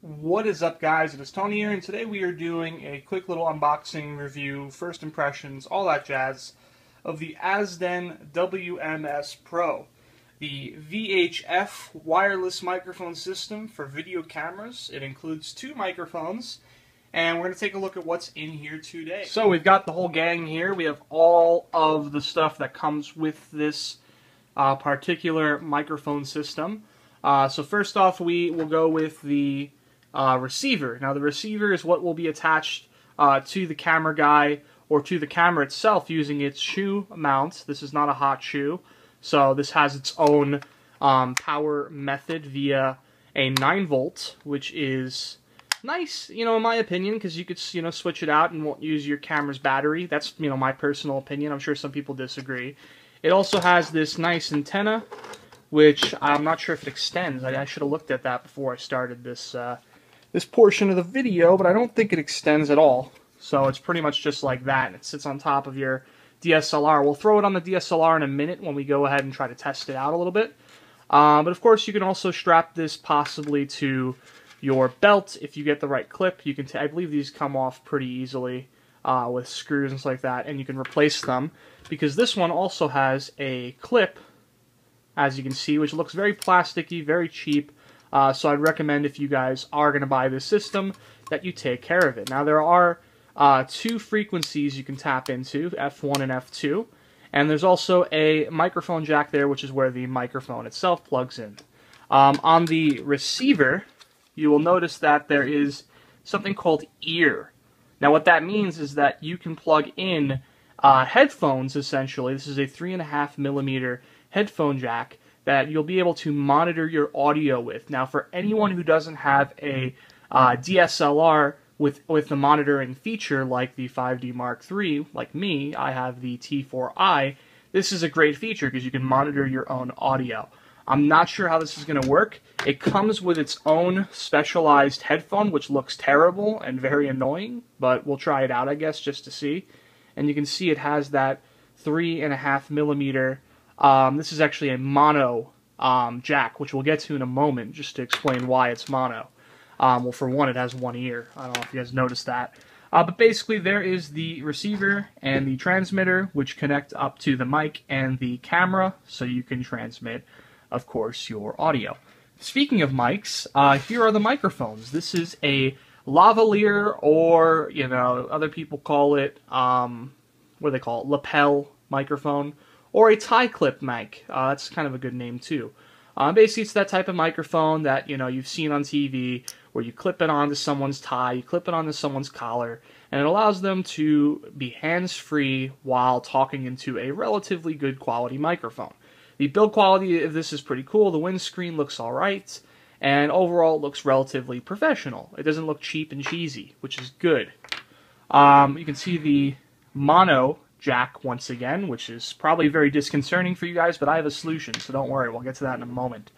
What is up, guys? It is Tony here, and today we are doing a quick little unboxing review, first impressions, all that jazz, of the Azden WMS-PRO, the VHF wireless microphone system for video cameras. It includes two microphones, and we're going to take a look at what's in here today. So we've got the whole gang here. We have all of the stuff that comes with this particular microphone system. So first off, we will go with the receiver. Now the receiver is what will be attached to the camera guy or to the camera itself using its shoe mount. This is not a hot shoe, so this has its own power method via a 9-volt, which is nice, in my opinion, because you could, switch it out and won't use your camera's battery. That's, my personal opinion. I'm sure some people disagree. It also has this nice antenna, which I'm not sure if it extends. I should have looked at that before I started this this portion of the video, but I don't think it extends at all. So it's pretty much just like that, and it sits on top of your DSLR. We'll throw it on the DSLR in a minute when we go ahead and try to test it out a little bit. But of course, you can also strap this possibly to your belt if you get the right clip. You can, I believe these come off pretty easily with screws and stuff like that, and you can replace them because this one also has a clip, as you can see, which looks very plasticky, very cheap. So I'd recommend, if you guys are going to buy this system, that you take care of it. Now there are two frequencies you can tap into, F1 and F2, and there's also a microphone jack there, which is where the microphone itself plugs in. On the receiver, you will notice that there is something called ear. Now what that means is that you can plug in headphones, essentially. This is a 3.5mm headphone jack that you'll be able to monitor your audio with. Now, for anyone who doesn't have a DSLR with the monitoring feature like the 5D Mark III, like me, I have the T4i, this is a great feature because you can monitor your own audio. I'm not sure how this is going to work. It comes with its own specialized headphone, which looks terrible and very annoying, but we'll try it out, I guess, just to see. And you can see it has that 3.5mm. This is actually a mono jack, which we'll get to in a moment, just to explain why it's mono. Well, for one, it has one ear. I don't know if you guys noticed that. But basically, there is the receiver and the transmitter, which connect up to the mic and the camera, so you can transmit, of course, your audio. Speaking of mics, here are the microphones. This is a lavalier, or, other people call it, what do they call it, lapel microphone, or a tie clip mic. That's kind of a good name too. Basically, it's that type of microphone that you've seen on TV, where you clip it onto someone's tie, you clip it onto someone's collar, and it allows them to be hands-free while talking into a relatively good quality microphone. The build quality of this is pretty cool. The windscreen looks all right, and overall it looks relatively professional. It doesn't look cheap and cheesy, which is good. You can see the mono jack once again, which is probably very disconcerting for you guys, but I have a solution, so don't worry, we'll get to that in a moment.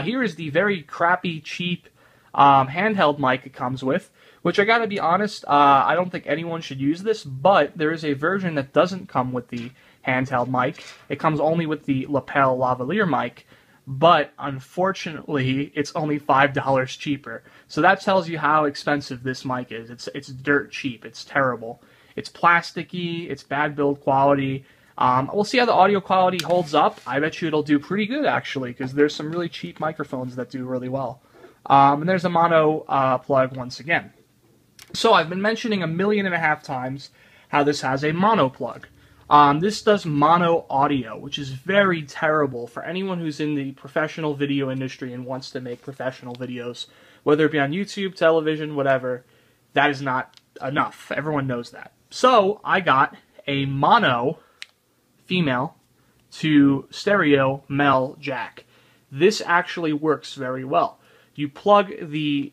Here is the very crappy, cheap handheld mic it comes with, which I gotta be honest, I don't think anyone should use this, but there is a version that doesn't come with the handheld mic. It comes only with the lapel lavalier mic, but unfortunately it's only $5 cheaper. So that tells you how expensive this mic is. It's dirt cheap. It's terrible. It's plasticky, it's bad build quality. We'll see how the audio quality holds up. I bet you it'll do pretty good, actually, because there's some really cheap microphones that do really well. And there's a mono plug once again. So I've been mentioning 1.5 million times how this has a mono plug. This does mono audio, which is very terrible for anyone who's in the professional video industry and wants to make professional videos, whether it be on YouTube, television, whatever. That is not enough. Everyone knows that. So I got a mono female to stereo male jack. This actually works very well. You plug the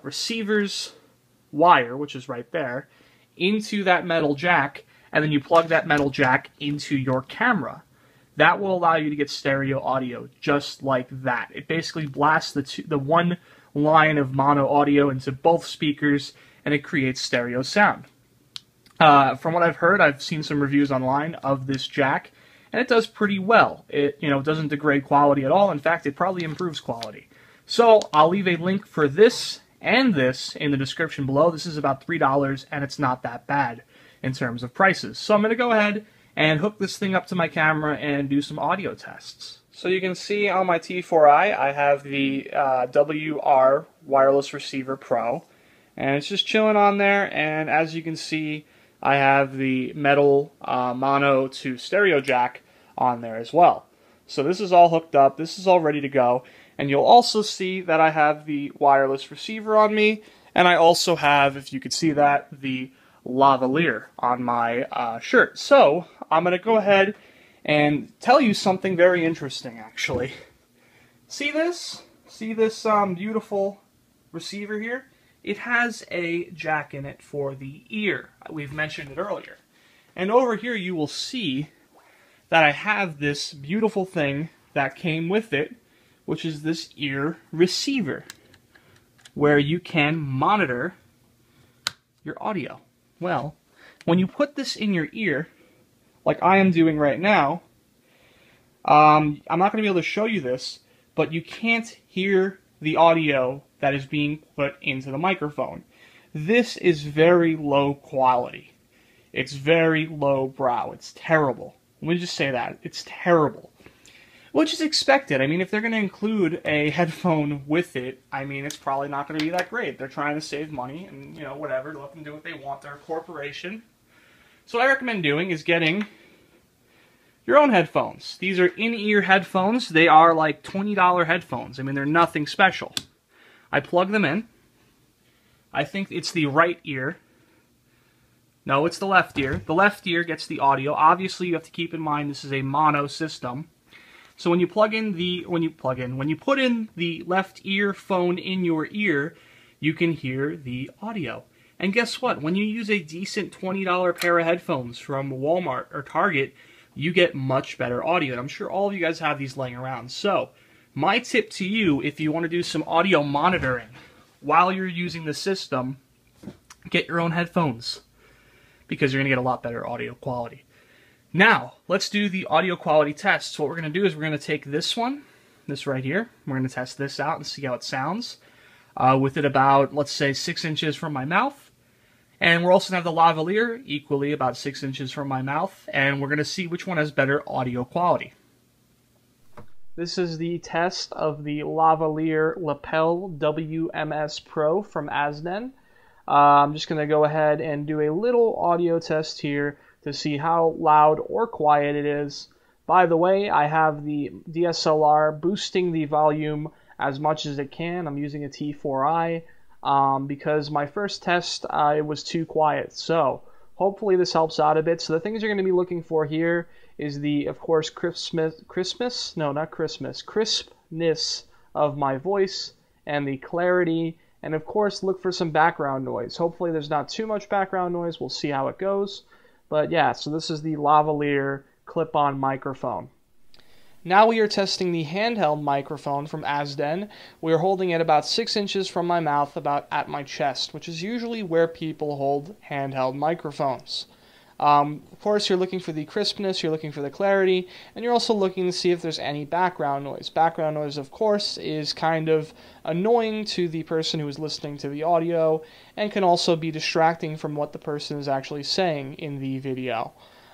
receiver's wire, which is right there, into that metal jack, and then you plug that metal jack into your camera. That will allow you to get stereo audio just like that. It basically blasts the one line of mono audio into both speakers, and it creates stereo sound. From what I've heard, I've seen some reviews online of this jack, and it does pretty well. It doesn't degrade quality at all. In fact, it probably improves quality. So I'll leave a link for this and this in the description below. This is about $3, and it's not that bad in terms of prices. So I'm going to go ahead and hook this thing up to my camera and do some audio tests. So you can see on my T4i, I have the WR Wireless Receiver Pro, and it's just chilling on there, and as you can see, I have the metal mono to stereo jack on there as well. So this is all hooked up, this is all ready to go, and you'll also see that I have the wireless receiver on me, and I also have, if you could see that, the lavalier on my shirt. So I'm going to go ahead and tell you something very interesting, actually. See this? See this beautiful receiver here? It has a jack in it for the ear. We've mentioned it earlier. And over here you will see that I have this beautiful thing that came with it, which is this ear receiver, where you can monitor your audio. Well, when you put this in your ear, like I am doing right now, I'm not going to be able to show you this, but you can't hear the audio that is being put into the microphone. This is very low quality. It's very low brow. It's terrible. Let me just say that. It's terrible. Which is expected. I mean, if they're going to include a headphone with it, I mean, it's probably not going to be that great. They're trying to save money and, you know, whatever. Let them do what they want. They're a corporation. So what I recommend doing is getting your own headphones. These are in-ear headphones. They are like $20 headphones. I mean, they're nothing special. I plug them in. I think it's the right ear. No, it's the left ear. The left ear gets the audio. Obviously, you have to keep in mind this is a mono system. So when you put in the left earphone in your ear, you can hear the audio. And guess what? When you use a decent $20 pair of headphones from Walmart or Target, you get much better audio. And I'm sure all of you guys have these laying around. So my tip to you, if you want to do some audio monitoring while you're using the system, get your own headphones, because you're going to get a lot better audio quality. Now, let's do the audio quality test. So what we're going to do is we're going to take this one, this right here, we're going to test this out and see how it sounds with it about, let's say, 6 inches from my mouth. And we're also going to have the lavalier, equally about 6 inches from my mouth, and we're going to see which one has better audio quality. This is the test of the lavalier lapel WMS-PRO from Azden. I'm just going to go ahead and do a little audio test here to see how loud or quiet it is. By the way, I have the DSLR boosting the volume as much as it can. I'm using a T4i because my first test it was too quiet. So hopefully this helps out a bit. So the things you're going to be looking for here is the, of course, crispness of my voice and the clarity. And of course, look for some background noise. Hopefully there's not too much background noise. We'll see how it goes. But yeah, so this is the lavalier clip-on microphone. Now we are testing the handheld microphone from Azden. We are holding it about 6 inches from my mouth, about at my chest, which is usually where people hold handheld microphones. Of course, you're looking for the crispness, you're looking for the clarity, and you're also looking to see if there's any background noise. Background noise, of course, is kind of annoying to the person who is listening to the audio and can also be distracting from what the person is actually saying in the video.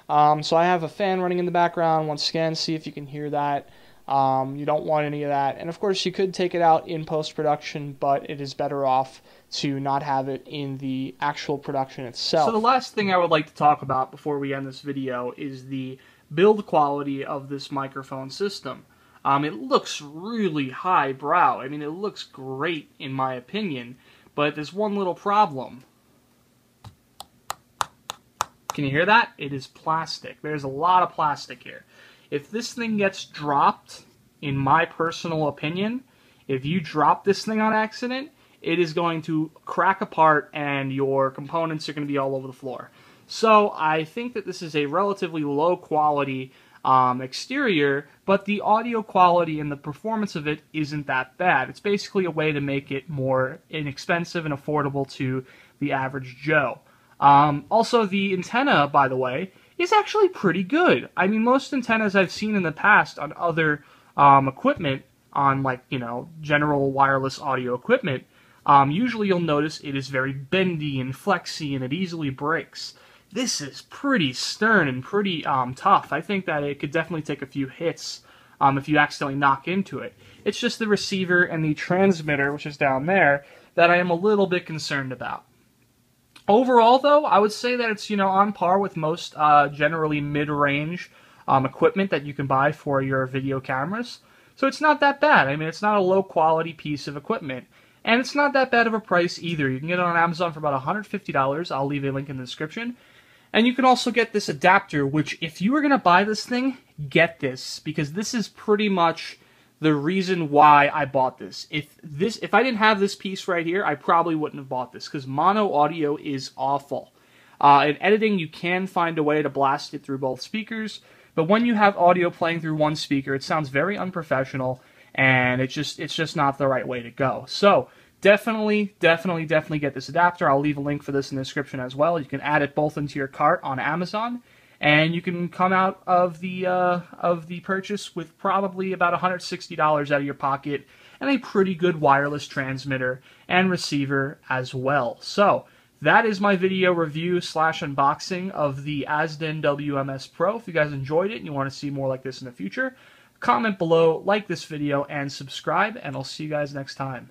So I have a fan running in the background. Once again, see if you can hear that. You don't want any of that. And of course, you could take it out in post-production, but it is better off to not have it in the actual production itself. So the last thing I would like to talk about before we end this video is the build quality of this microphone system. It looks really highbrow. I mean, it looks great in my opinion, but there's one little problem. Can you hear that? It is plastic. There's a lot of plastic here. If this thing gets dropped, in my personal opinion, if you drop this thing on accident, it is going to crack apart and your components are going to be all over the floor. So I think that this is a relatively low quality exterior, but the audio quality and the performance of it isn't that bad. It's basically a way to make it more inexpensive and affordable to the average Joe. Also, the antenna, by the way, is actually pretty good. I mean, most antennas I've seen in the past on other equipment, on like, you know, general wireless audio equipment, Usually you'll notice it is very bendy and flexy and it easily breaks. This is pretty stern and pretty tough. I think that it could definitely take a few hits if you accidentally knock into it. It's just the receiver and the transmitter, which is down there, that I am a little bit concerned about. Overall, though, I would say that it's, on par with most generally mid-range equipment that you can buy for your video cameras. So it's not that bad. I mean, it's not a low-quality piece of equipment. And it's not that bad of a price either. You can get it on Amazon for about $150. I'll leave a link in the description. And you can also get this adapter, which if you were going to buy this thing, get this, because this is pretty much the reason why I bought this. If I didn't have this piece right here, I probably wouldn't have bought this, because mono audio is awful. In editing, you can find a way to blast it through both speakers, but when you have audio playing through one speaker, it sounds very unprofessional, and it's just not the right way to go. So definitely get this adapter. I'll leave a link for this in the description as well. You can add it both into your cart on Amazon, and you can come out of the purchase with probably about $160 out of your pocket and a pretty good wireless transmitter and receiver as well. So that is my video review / unboxing of the Azden WMS-PRO. If you guys enjoyed it and you want to see more like this in the future, comment below, like this video, and subscribe, and I'll see you guys next time.